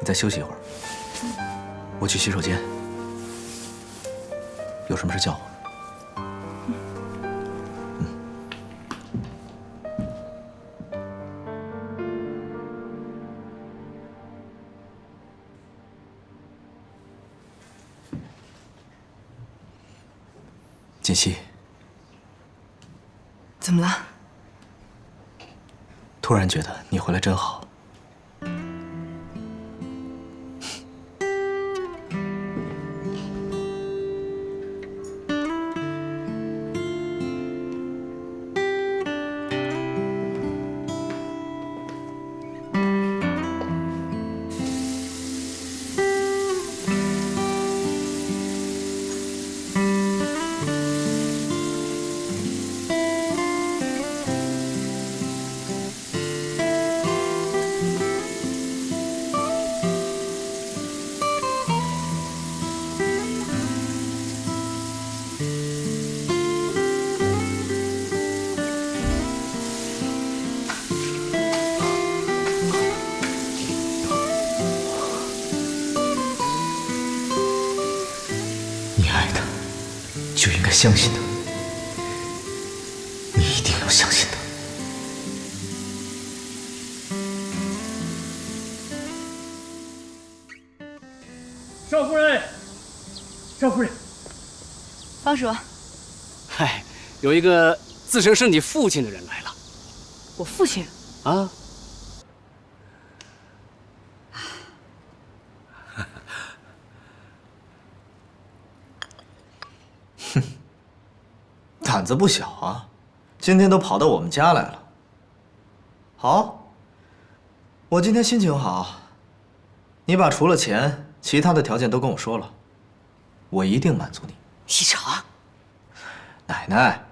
再休息一会儿，我去洗手间。有什么事叫我。 锦溪，怎么了？突然觉得你回来真好。就应该相信他，你一定要相信他。少夫人，少夫人，方叔，嗨，有一个自称是你父亲的人来了。我父亲啊？哼，胆子不小啊，今天都跑到我们家来了。好，我今天心情好，你把除了钱，其他的条件都跟我说了，我一定满足你。一成，奶奶，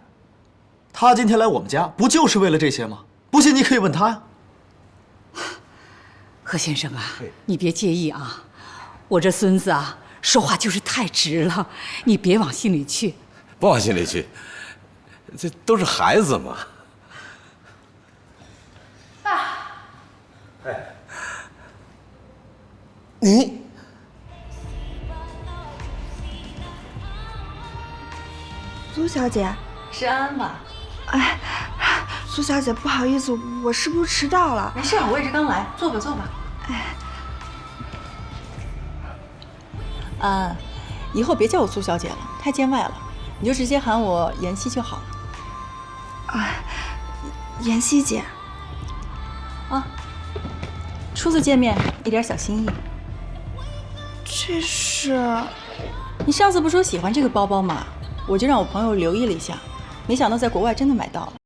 他今天来我们家，不就是为了这些吗？不信你可以问他呀。何先生啊，你别介意啊，我这孙子啊，说话就是太直了，你别往心里去。不往心里去，这都是孩子嘛。爸，哎，你苏小姐，是安安吧？哎，苏小姐，不好意思，我是不是迟到了？没事，我也是刚来，坐吧，坐吧。哎，以后别叫我苏小姐了，太见外了，你就直接喊我妍希就好了。啊，妍希姐。啊，初次见面，一点小心意。这是……你上次不说喜欢这个包包吗？我就让我朋友留意了一下，没想到在国外真的买到了。